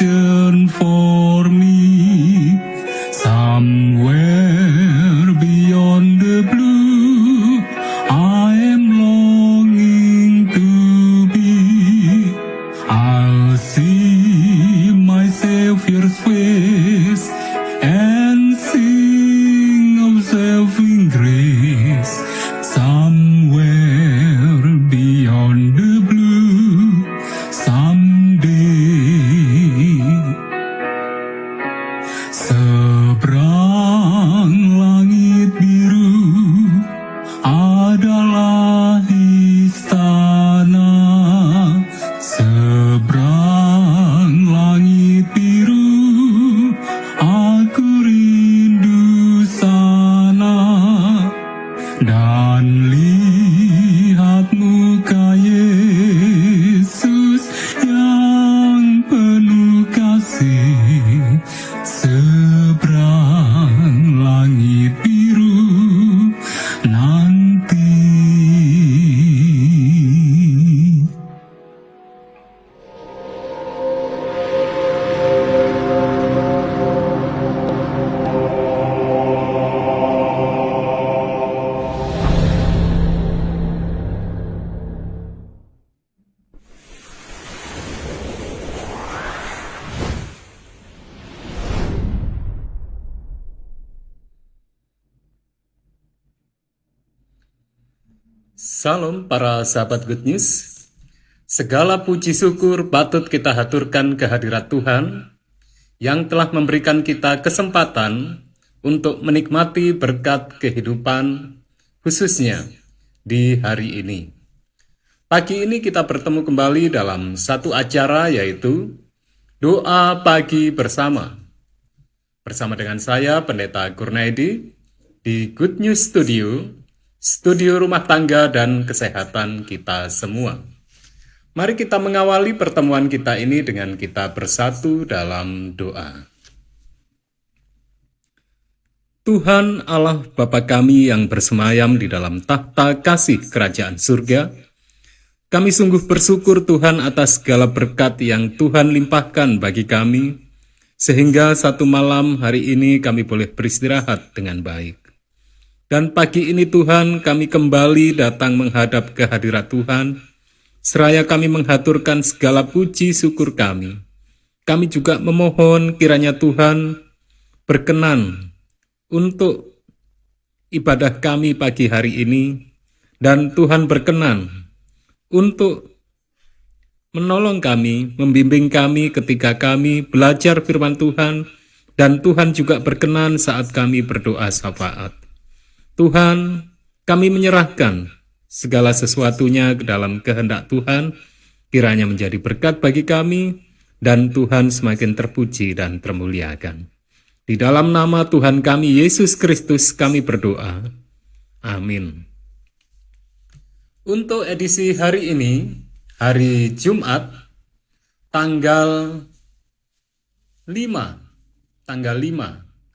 destination for me. Somewhere beyond the blue, I am longing to be. I'll see my Savior's face and sing of saving grace. Somewhere beyond the blue, someday. Seberang langit biru adalah istana. Seberang langit biru, aku rindu sana. Dan lihat muka Yesus yang penuh kasih. Seberang langit biru nanti. Salam para sahabat Good News. Segala puji syukur patut kita haturkan kehadirat Tuhan yang telah memberikan kita kesempatan untuk menikmati berkat kehidupan, khususnya di hari ini. Pagi ini kita bertemu kembali dalam satu acara, yaitu Doa Pagi Bersama. Bersama dengan saya, Pendeta Kurnaidi, di Good News Studio rumah tangga dan kesehatan kita semua. Mari kita mengawali pertemuan kita ini dengan kita bersatu dalam doa. Tuhan Allah Bapa kami yang bersemayam di dalam tahta kasih kerajaan surga, kami sungguh bersyukur Tuhan atas segala berkat yang Tuhan limpahkan bagi kami, sehingga satu malam hari ini kami boleh beristirahat dengan baik. Dan pagi ini Tuhan, kami kembali datang menghadap kehadirat Tuhan, seraya kami menghaturkan segala puji syukur kami. Kami juga memohon kiranya Tuhan berkenan untuk ibadah kami pagi hari ini, dan Tuhan berkenan untuk menolong kami, membimbing kami ketika kami belajar firman Tuhan, dan Tuhan juga berkenan saat kami berdoa syafaat. Tuhan, kami menyerahkan segala sesuatunya ke dalam kehendak Tuhan, kiranya menjadi berkat bagi kami, dan Tuhan semakin terpuji dan termuliakan. Di dalam nama Tuhan kami, Yesus Kristus, kami berdoa. Amin. Untuk edisi hari ini, hari Jumat, tanggal 5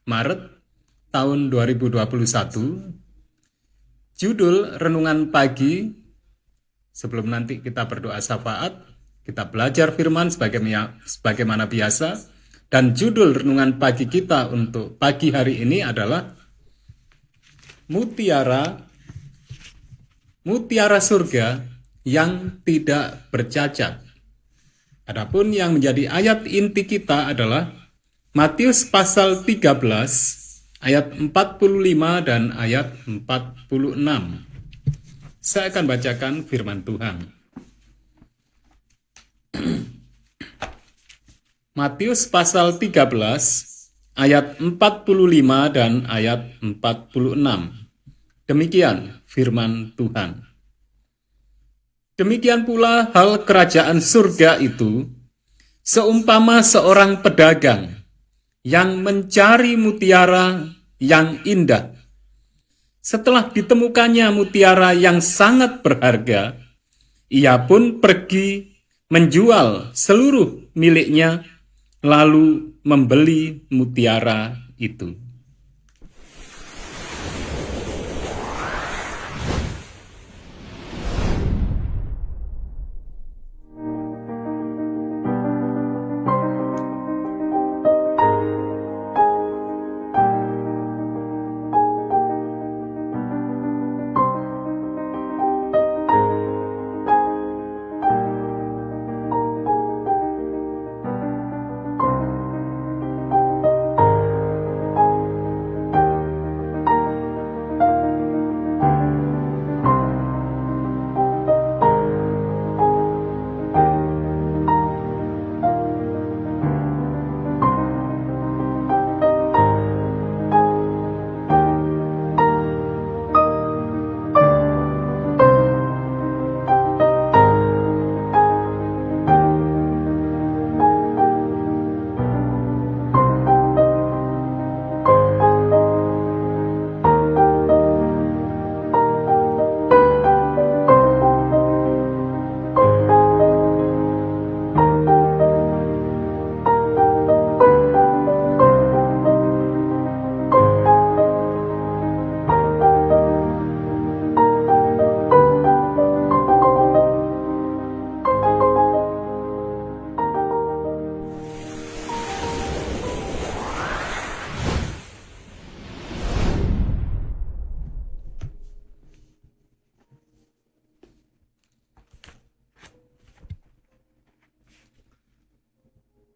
Maret tahun 2021, judul renungan pagi, sebelum nanti kita berdoa syafaat, kita belajar firman sebagaimana biasa, dan judul renungan pagi kita untuk pagi hari ini adalah Mutiara Surga yang tidak bercacat. Adapun yang menjadi ayat inti kita adalah Matius pasal 13 ayat 45 dan ayat 46. Saya akan bacakan firman Tuhan. Matius pasal 13 ayat 45 dan ayat 46. Demikian firman Tuhan. Demikian pula hal kerajaan surga itu, seumpama seorang pedagang yang mencari mutiara yang indah. Setelah ditemukannya mutiara yang sangat berharga, ia pun pergi menjual seluruh miliknya, lalu membeli mutiara itu.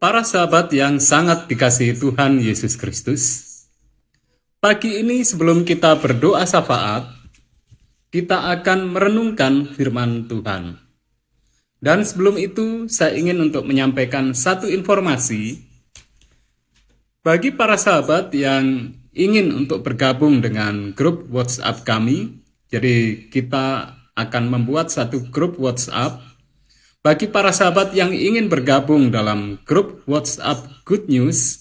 Para sahabat yang sangat dikasihi Tuhan Yesus Kristus, pagi ini sebelum kita berdoa syafaat, kita akan merenungkan firman Tuhan. Dan sebelum itu, saya ingin untuk menyampaikan satu informasi bagi para sahabat yang ingin untuk bergabung dengan grup WhatsApp kami. Jadi kita akan membuat satu grup WhatsApp bagi para sahabat yang ingin bergabung dalam grup WhatsApp Good News.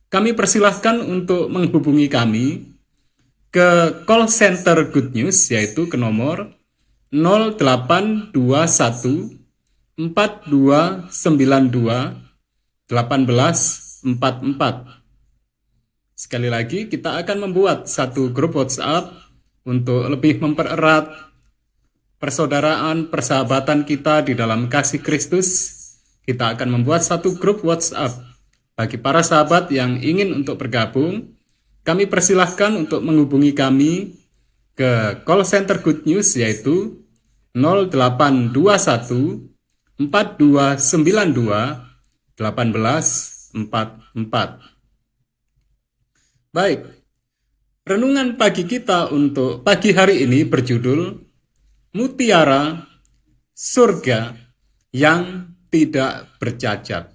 Kami persilahkan untuk menghubungi kami ke call center Good News, yaitu ke nomor 0821 4292 1844. Sekali lagi, kita akan membuat satu grup WhatsApp untuk lebih mempererat persaudaraan, persahabatan kita di dalam kasih Kristus. Kita akan membuat satu grup WhatsApp bagi para sahabat yang ingin untuk bergabung. Kami persilahkan untuk menghubungi kami ke call center Good News, yaitu 0821 4292 1844. Baik, renungan pagi kita untuk pagi hari ini berjudul Mutiara Surga yang tidak bercacat.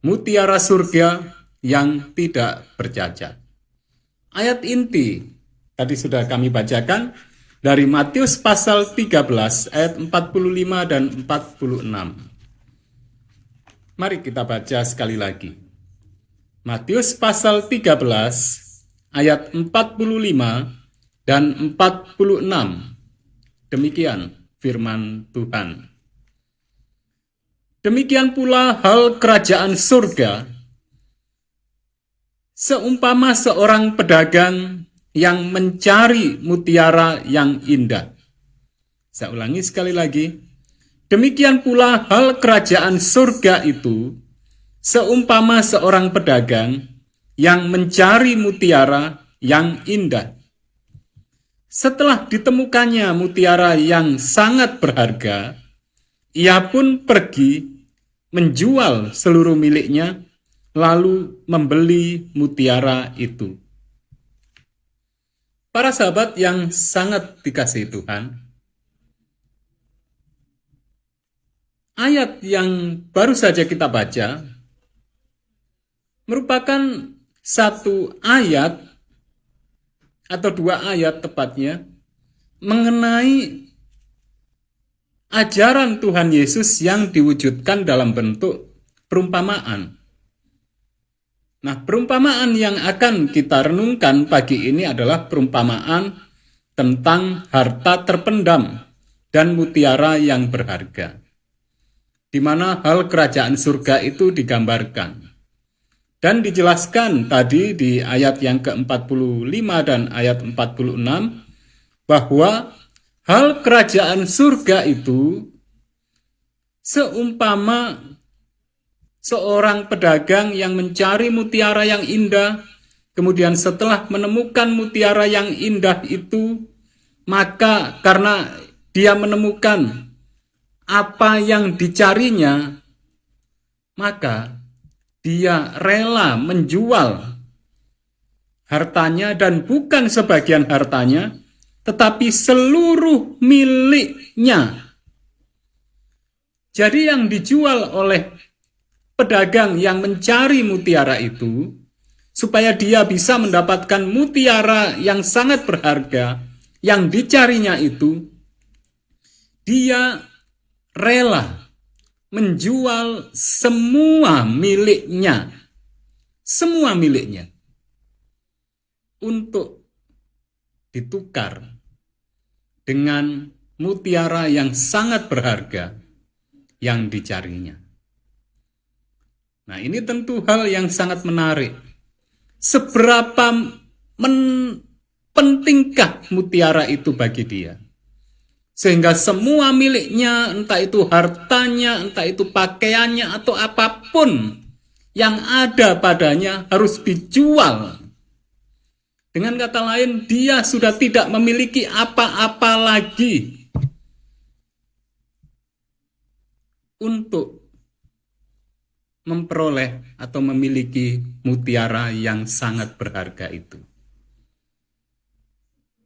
Mutiara surga yang tidak bercacat. Ayat inti tadi sudah kami bacakan dari Matius pasal 13 ayat 45 dan 46. Mari kita baca sekali lagi. Matius pasal 13 ayat 45 dan 46. Demikian firman Tuhan. Demikian pula hal kerajaan surga, seumpama seorang pedagang yang mencari mutiara yang indah. Saya ulangi sekali lagi. Demikian pula hal kerajaan surga itu, seumpama seorang pedagang yang mencari mutiara yang indah. Setelah ditemukannya mutiara yang sangat berharga, ia pun pergi menjual seluruh miliknya, lalu membeli mutiara itu. Para sahabat yang sangat dikasihi Tuhan, ayat yang baru saja kita baca merupakan satu ayat atau dua ayat tepatnya mengenai ajaran Tuhan Yesus yang diwujudkan dalam bentuk perumpamaan. Nah, perumpamaan yang akan kita renungkan pagi ini adalah perumpamaan tentang harta terpendam dan mutiara yang berharga, di mana hal kerajaan surga itu digambarkan. Dan dijelaskan tadi di ayat yang ke-45 dan ayat 46 bahwa hal kerajaan surga itu seumpama seorang pedagang yang mencari mutiara yang indah, kemudian setelah menemukan mutiara yang indah itu, maka karena dia menemukan apa yang dicarinya, maka dia rela menjual hartanya, dan bukan sebagian hartanya, tetapi seluruh miliknya. Jadi yang dijual oleh pedagang yang mencari mutiara itu, supaya dia bisa mendapatkan mutiara yang sangat berharga, yang dicarinya itu, dia rela menjual semua miliknya untuk ditukar dengan mutiara yang sangat berharga yang dicarinya. Nah, ini tentu hal yang sangat menarik. Seberapa pentingkah mutiara itu bagi dia? Sehingga semua miliknya, entah itu hartanya, entah itu pakaiannya, atau apapun yang ada padanya harus dijual. Dengan kata lain, dia sudah tidak memiliki apa-apa lagi untuk memperoleh atau memiliki mutiara yang sangat berharga itu.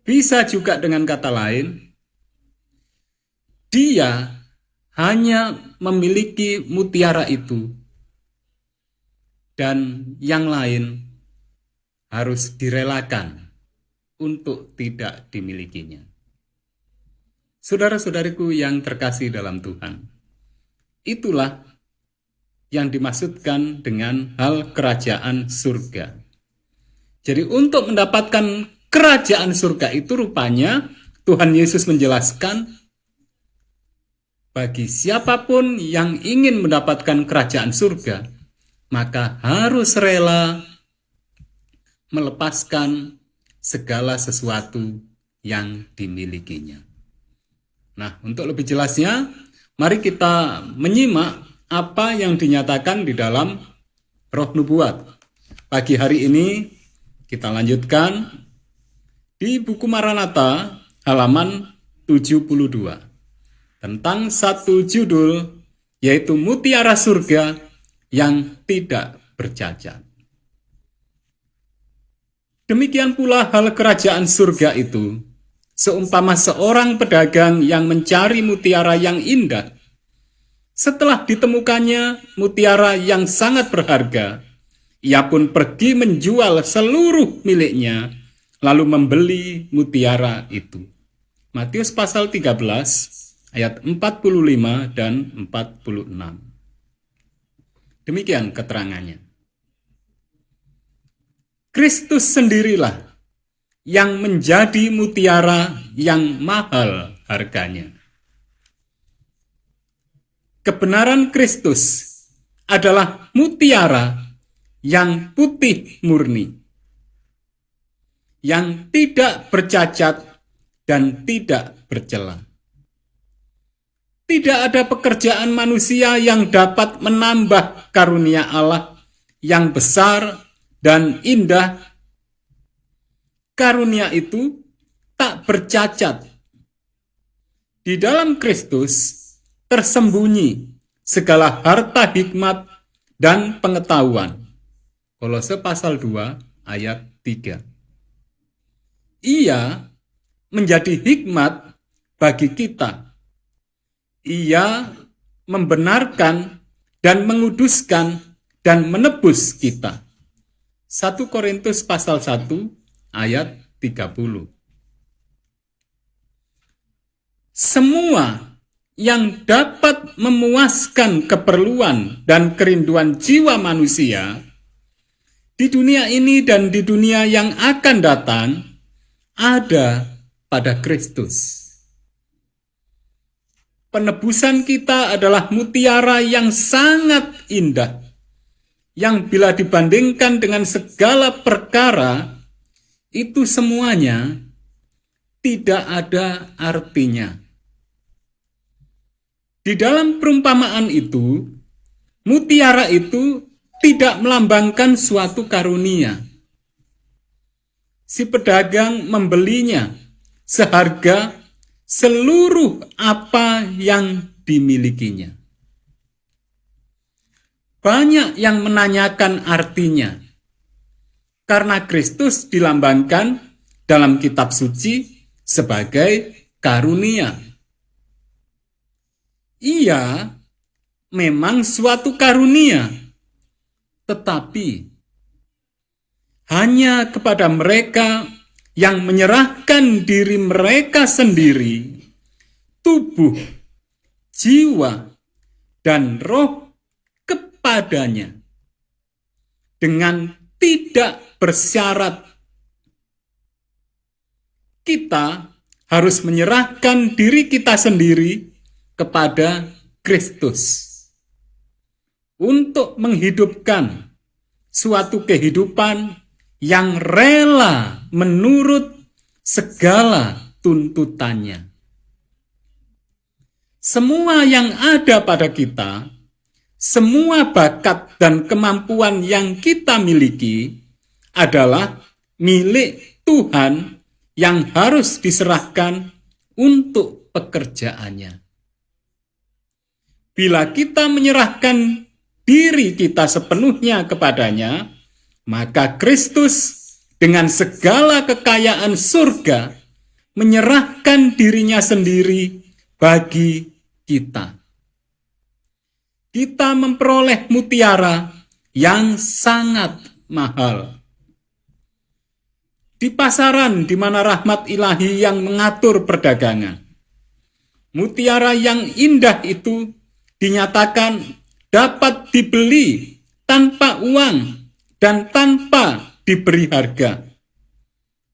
Bisa juga dengan kata lain, dia hanya memiliki mutiara itu dan yang lain harus direlakan untuk tidak dimilikinya. Saudara-saudariku yang terkasih dalam Tuhan, itulah yang dimaksudkan dengan hal kerajaan surga. Jadi untuk mendapatkan kerajaan surga itu rupanya Tuhan Yesus menjelaskan bagi siapapun yang ingin mendapatkan kerajaan surga, maka harus rela melepaskan segala sesuatu yang dimilikinya. Nah, untuk lebih jelasnya, mari kita menyimak apa yang dinyatakan di dalam Roh Nubuat. Pagi hari ini kita lanjutkan di buku Maranatha halaman 72 tentang satu judul, yaitu Mutiara Surga yang Tidak Bercacat. Demikian pula hal kerajaan surga itu, seumpama seorang pedagang yang mencari mutiara yang indah. Setelah ditemukannya mutiara yang sangat berharga, ia pun pergi menjual seluruh miliknya, lalu membeli mutiara itu. Matius pasal 13 ayat 45 dan 46. Demikian keterangannya. Kristus sendirilah yang menjadi mutiara yang mahal harganya. Kebenaran Kristus adalah mutiara yang putih murni, yang tidak bercacat dan tidak bercela. Tidak ada pekerjaan manusia yang dapat menambah karunia Allah yang besar dan indah. Karunia itu tak bercacat. Di dalam Kristus tersembunyi segala harta hikmat dan pengetahuan. Kolose pasal 2 ayat 3. Ia menjadi hikmat bagi kita. Ia membenarkan dan menguduskan dan menebus kita. 1 Korintus pasal 1 ayat 30. Semua yang dapat memuaskan keperluan dan kerinduan jiwa manusia di dunia ini dan di dunia yang akan datang ada pada Kristus. Penebusan kita adalah mutiara yang sangat indah, yang bila dibandingkan dengan segala perkara, itu semuanya tidak ada artinya. Di dalam perumpamaan itu, mutiara itu tidak melambangkan suatu karunia. Si pedagang membelinya seharga seluruh apa yang dimilikinya. Banyak yang menanyakan artinya, karena Kristus dilambangkan dalam kitab suci sebagai karunia. Ia memang suatu karunia, tetapi hanya kepada mereka yang menyerahkan diri mereka sendiri, tubuh, jiwa, dan roh kepadanya dengan tidak bersyarat. Kita harus menyerahkan diri kita sendiri kepada Kristus untuk menghidupkan suatu kehidupan yang rela menurut segala tuntutannya. Semua yang ada pada kita, semua bakat dan kemampuan yang kita miliki adalah milik Tuhan yang harus diserahkan untuk pekerjaannya. Bila kita menyerahkan diri kita sepenuhnya kepadanya, maka Kristus dengan segala kekayaan surga menyerahkan dirinya sendiri bagi kita. Kita memperoleh mutiara yang sangat mahal. Di pasaran di mana rahmat ilahi yang mengatur perdagangan, mutiara yang indah itu dinyatakan dapat dibeli tanpa uang dan tanpa diberi harga.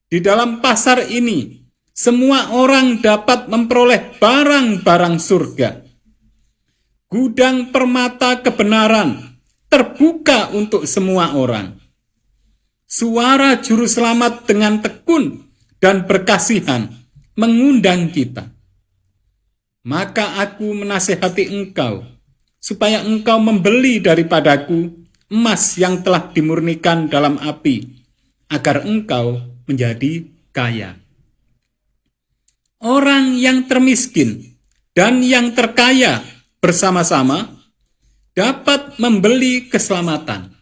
Di dalam pasar ini, semua orang dapat memperoleh barang-barang surga. Gudang permata kebenaran terbuka untuk semua orang. Suara juru selamat dengan tekun dan berkasihan mengundang kita. Maka aku menasihati engkau, supaya engkau membeli daripadaku emas yang telah dimurnikan dalam api, agar engkau menjadi kaya. Orang yang termiskin dan yang terkaya bersama-sama dapat membeli keselamatan.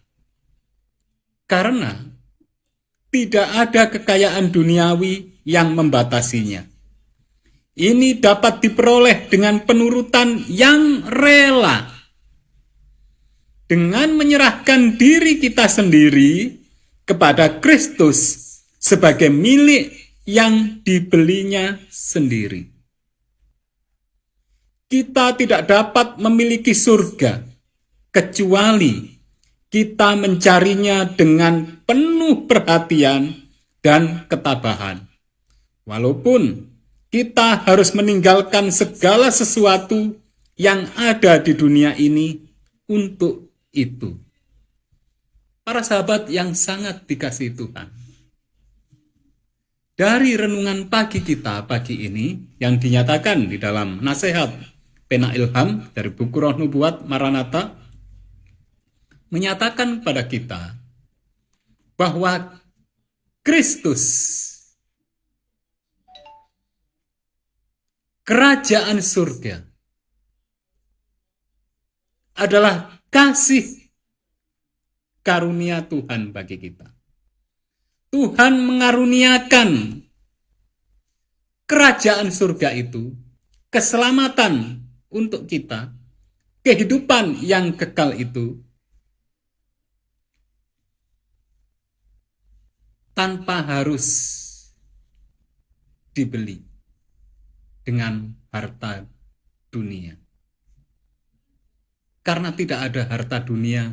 Karena tidak ada kekayaan duniawi yang membatasinya. Ini dapat diperoleh dengan penurutan yang rela. Dengan menyerahkan diri kita sendiri kepada Kristus sebagai milik yang dibelinya sendiri. Kita tidak dapat memiliki surga kecuali kita mencarinya dengan penuh perhatian dan ketabahan. Walaupun kita harus meninggalkan segala sesuatu yang ada di dunia ini untuk itu. Para sahabat yang sangat dikasihi Tuhan, dari renungan pagi kita pagi ini yang dinyatakan di dalam nasihat Pena Ilham dari buku Roh Nubuat Maranatha, menyatakan kepada kita bahwa Kristus, kerajaan surga, adalah kasih karunia Tuhan bagi kita. Tuhan mengaruniakan kerajaan surga itu, keselamatan untuk kita, kehidupan yang kekal itu, tanpa harus dibeli dengan harta dunia. Karena tidak ada harta dunia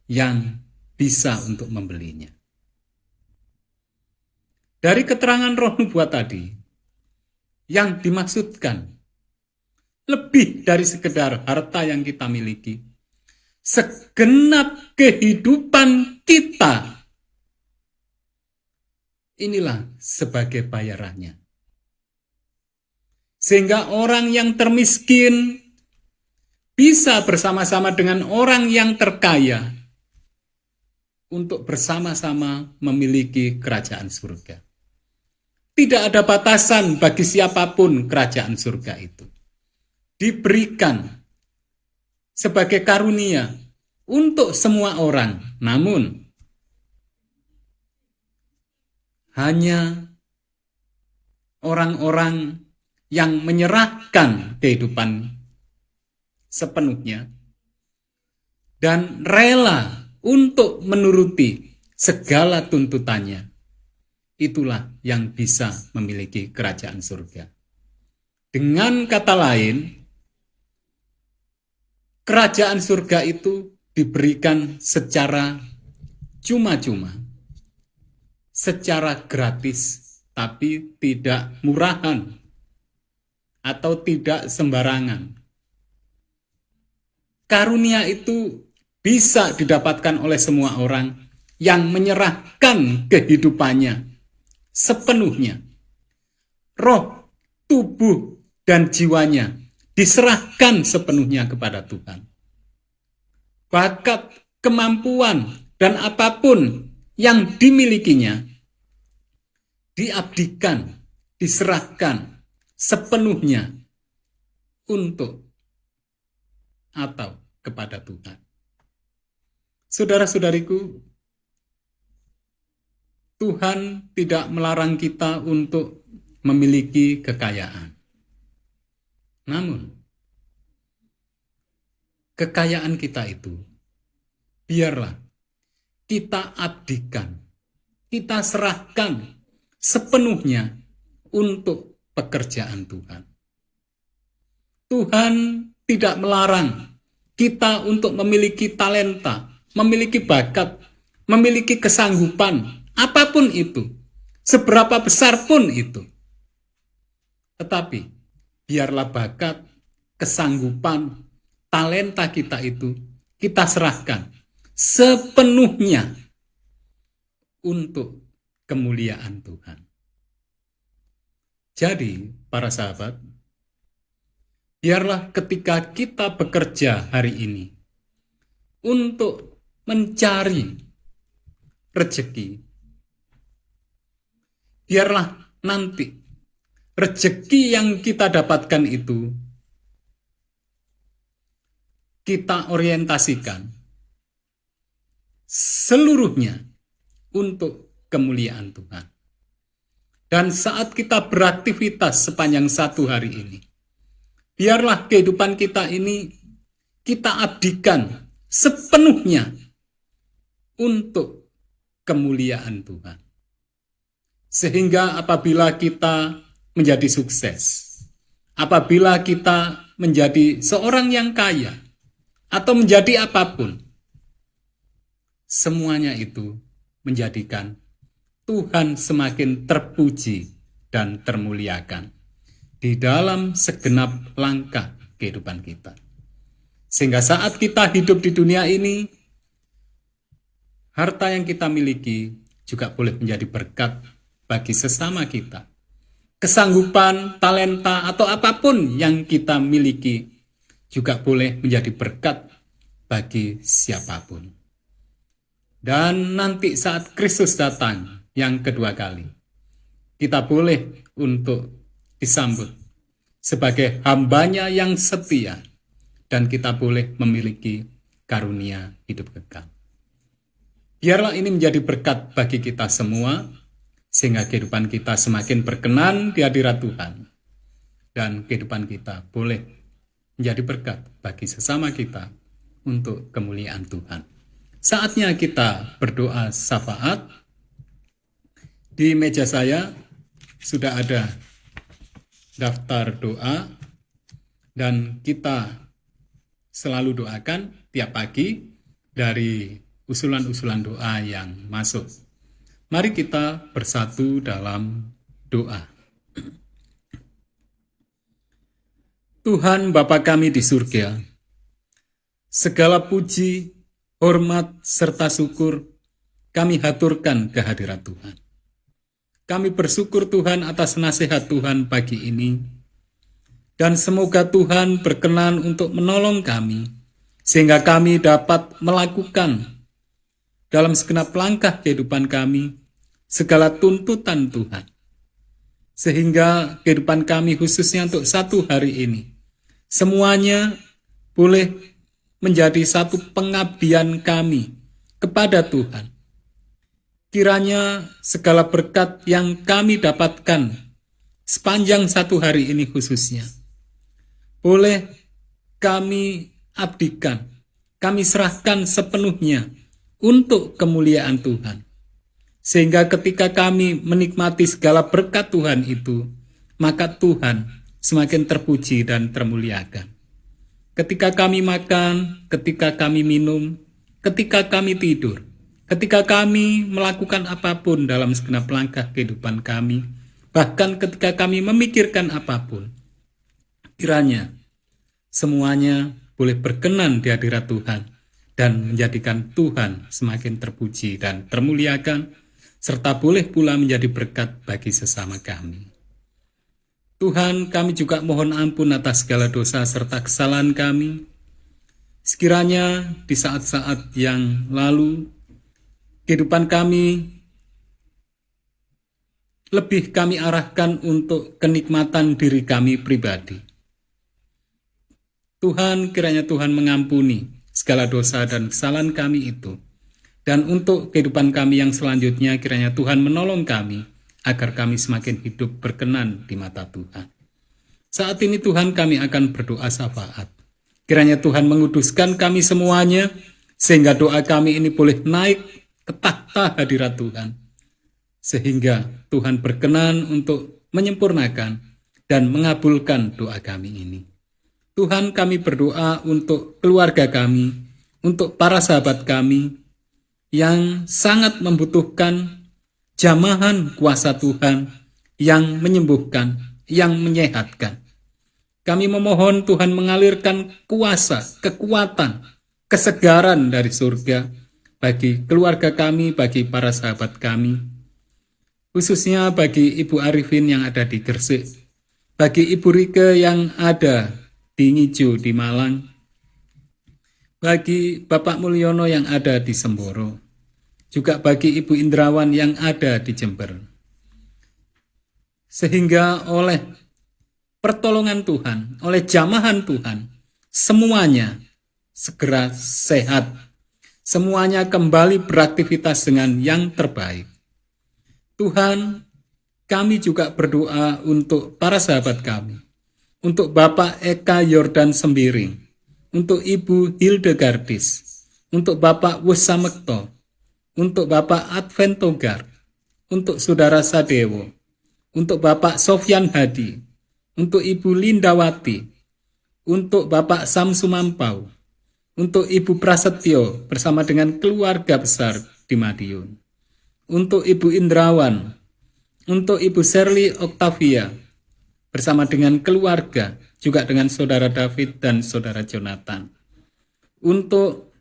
yang bisa untuk membelinya. Dari keterangan Roh Nubuat tadi, yang dimaksudkan lebih dari sekedar harta yang kita miliki, segenap kehidupan kita, inilah sebagai bayarannya. Sehingga orang yang termiskin bisa bersama-sama dengan orang yang terkaya untuk bersama-sama memiliki kerajaan surga. Tidak ada batasan bagi siapapun kerajaan surga itu. Diberikan sebagai karunia untuk semua orang, namun hanya orang-orang yang menyerahkan kehidupan sepenuhnya dan rela untuk menuruti segala tuntutannya, itulah yang bisa memiliki kerajaan surga. Dengan kata lain, kerajaan surga itu diberikan secara cuma-cuma, secara gratis, tapi tidak murahan atau tidak sembarangan. Karunia itu bisa didapatkan oleh semua orang yang menyerahkan kehidupannya sepenuhnya. Roh, tubuh, dan jiwanya diserahkan sepenuhnya kepada Tuhan. Bakat, kemampuan, dan apapun yang dimilikinya diabdikan, diserahkan sepenuhnya untuk atau kepada Tuhan. Saudara-saudariku, Tuhan tidak melarang kita untuk memiliki kekayaan. Namun, kekayaan kita itu biarlah kita abdikan, kita serahkan sepenuhnya untuk pekerjaan Tuhan. Tuhan tidak melarang kita untuk memiliki talenta, memiliki bakat, memiliki kesanggupan, apapun itu, seberapa besar pun itu. Tetapi, biarlah bakat, kesanggupan, talenta kita itu kita serahkan sepenuhnya untuk kemuliaan Tuhan. Jadi, para sahabat, biarlah ketika kita bekerja hari ini untuk mencari rezeki, biarlah nanti rezeki yang kita dapatkan itu kita orientasikan seluruhnya untuk kemuliaan Tuhan. Dan saat kita beraktivitas sepanjang satu hari ini, biarlah kehidupan kita ini kita abdikan sepenuhnya untuk kemuliaan Tuhan. Sehingga apabila kita menjadi sukses, apabila kita menjadi seorang yang kaya, atau menjadi apapun, semuanya itu menjadikan Tuhan semakin terpuji dan termuliakan di dalam segenap langkah kehidupan kita. Sehingga saat kita hidup di dunia ini, harta yang kita miliki juga boleh menjadi berkat bagi sesama kita. Kesanggupan, talenta, atau apapun yang kita miliki juga boleh menjadi berkat bagi siapapun. Dan nanti saat Kristus datang yang kedua kali, kita boleh untuk disambut sebagai hambanya yang setia, dan kita boleh memiliki karunia hidup kekal. Biarlah ini menjadi berkat bagi kita semua, sehingga kehidupan kita semakin berkenan di hadirat Tuhan, dan kehidupan kita boleh menjadi berkat bagi sesama kita untuk kemuliaan Tuhan. Saatnya kita berdoa syafaat. Di meja saya sudah ada daftar doa, dan kita selalu doakan tiap pagi dari usulan-usulan doa yang masuk. Mari kita bersatu dalam doa. Tuhan Bapa kami di surga, segala puji, hormat, serta syukur kami haturkan ke hadirat Tuhan. Kami bersyukur Tuhan atas nasihat Tuhan pagi ini, dan semoga Tuhan berkenan untuk menolong kami, sehingga kami dapat melakukan dalam segenap langkah kehidupan kami segala tuntutan Tuhan. Sehingga kehidupan kami khususnya untuk satu hari ini, semuanya boleh menjadi satu pengabdian kami kepada Tuhan. Kiranya segala berkat yang kami dapatkan sepanjang satu hari ini khususnya, boleh kami abdikan, kami serahkan sepenuhnya untuk kemuliaan Tuhan. Sehingga ketika kami menikmati segala berkat Tuhan itu, maka Tuhan semakin terpuji dan termuliakan. Ketika kami makan, ketika kami minum, ketika kami tidur, ketika kami melakukan apapun dalam segenap langkah kehidupan kami, bahkan ketika kami memikirkan apapun, kiranya semuanya boleh berkenan di hadirat Tuhan dan menjadikan Tuhan semakin terpuji dan termuliakan, serta boleh pula menjadi berkat bagi sesama kami. Tuhan, kami juga mohon ampun atas segala dosa serta kesalahan kami. Sekiranya di saat-saat yang lalu, kehidupan kami lebih kami arahkan untuk kenikmatan diri kami pribadi. Tuhan, kiranya Tuhan mengampuni segala dosa dan kesalahan kami itu. Dan untuk kehidupan kami yang selanjutnya, kiranya Tuhan menolong kami agar kami semakin hidup berkenan di mata Tuhan. Saat ini Tuhan, kami akan berdoa syafaat. Kiranya Tuhan menguduskan kami semuanya, sehingga doa kami ini boleh naik ke takhta hadirat Tuhan. Sehingga Tuhan berkenan untuk menyempurnakan dan mengabulkan doa kami ini. Tuhan, kami berdoa untuk keluarga kami, untuk para sahabat kami yang sangat membutuhkan jamahan kuasa Tuhan yang menyembuhkan, yang menyehatkan. Kami memohon Tuhan mengalirkan kuasa, kekuatan, kesegaran dari surga bagi keluarga kami, bagi para sahabat kami, khususnya bagi Ibu Arifin yang ada di Gresik, bagi Ibu Rike yang ada di Ngijo di Malang, bagi Bapak Mulyono yang ada di Semboro, juga bagi Ibu Indrawan yang ada di Jember. Sehingga oleh pertolongan Tuhan, oleh jamahan Tuhan, semuanya segera sehat, semuanya kembali beraktivitas dengan yang terbaik. Tuhan, kami juga berdoa untuk para sahabat kami, untuk Bapak Eka Yordan Sembiring, untuk Ibu Hildegardis, untuk Bapak Wusamekto, untuk Bapak Adventogar, untuk Saudara Sadewo, untuk Bapak Sofyan Hadi, untuk Ibu Lindawati, untuk Bapak Samsu Mampau, untuk Ibu Prasetyo bersama dengan keluarga besar di Madiun, untuk Ibu Indrawan, untuk Ibu Shirley Octavia bersama dengan keluarga, juga dengan Saudara David dan Saudara Jonathan, untuk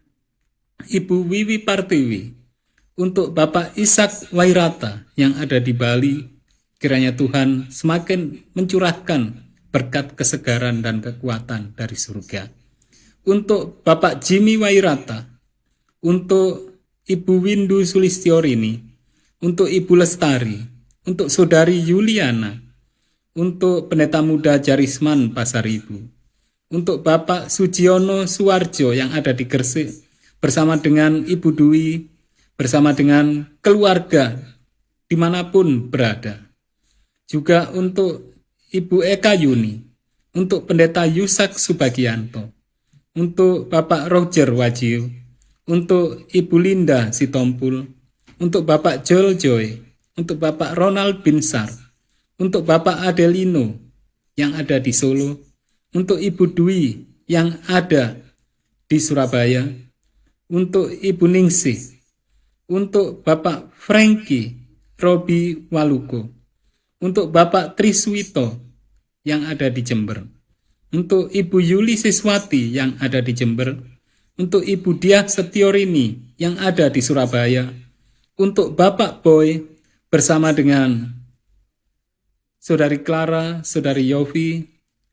Ibu Wiwi Partiwi, untuk Bapak Ishak Wairata yang ada di Bali. Kiranya Tuhan semakin mencurahkan berkat kesegaran dan kekuatan dari surga. Untuk Bapak Jimmy Wairata, untuk Ibu Windu Sulistiorini, untuk Ibu Lestari, untuk Saudari Yuliana, untuk Pendeta Muda Jarisman Pasar Ibu, untuk Bapak Sujiono Suwarjo yang ada di Gresik, bersama dengan Ibu Dwi, bersama dengan keluarga dimanapun berada. Juga untuk Ibu Eka Yuni, untuk Pendeta Yusak Subagianto, untuk Bapak Roger Wajio, untuk Ibu Linda Sitompul, untuk Bapak Joel Joy, untuk Bapak Ronald Binsar, untuk Bapak Adelino yang ada di Solo, untuk Ibu Dwi yang ada di Surabaya, untuk Ibu Ningsih, untuk Bapak Frankie Robi Waluko, untuk Bapak Triswito yang ada di Jember, untuk Ibu Yuli Siswati yang ada di Jember, untuk Ibu Diah Setiorini yang ada di Surabaya, untuk Bapak Boy bersama dengan Saudari Clara, Saudari Yofi,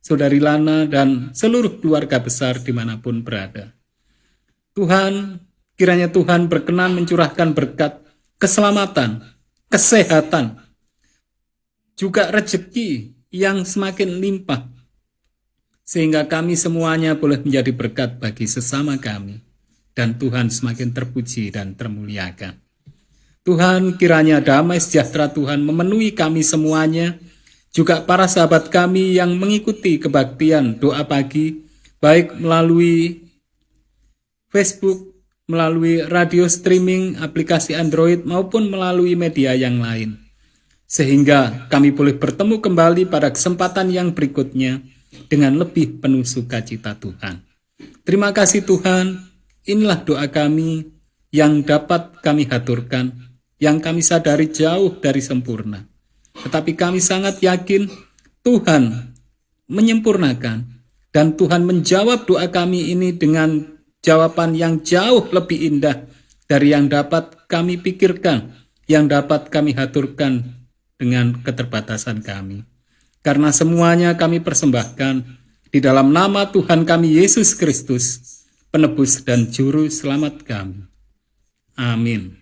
Saudari Lana, dan seluruh keluarga besar dimanapun berada. Tuhan, kiranya Tuhan berkenan mencurahkan berkat keselamatan, kesehatan, juga rezeki yang semakin limpah, sehingga kami semuanya boleh menjadi berkat bagi sesama kami, dan Tuhan semakin terpuji dan termuliakan. Tuhan, kiranya damai sejahtera Tuhan memenuhi kami semuanya, juga para sahabat kami yang mengikuti kebaktian doa pagi, baik melalui Facebook, melalui radio streaming, aplikasi Android, maupun melalui media yang lain. Sehingga kami boleh bertemu kembali pada kesempatan yang berikutnya dengan lebih penuh sukacita Tuhan. Terima kasih Tuhan, inilah doa kami yang dapat kami haturkan, yang kami sadari jauh dari sempurna. Tetapi kami sangat yakin Tuhan menyempurnakan, dan Tuhan menjawab doa kami ini dengan jawaban yang jauh lebih indah dari yang dapat kami pikirkan, yang dapat kami haturkan dengan keterbatasan kami. Karena semuanya kami persembahkan di dalam nama Tuhan kami Yesus Kristus, penebus dan juru selamat kami. Amin.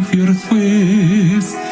of your face.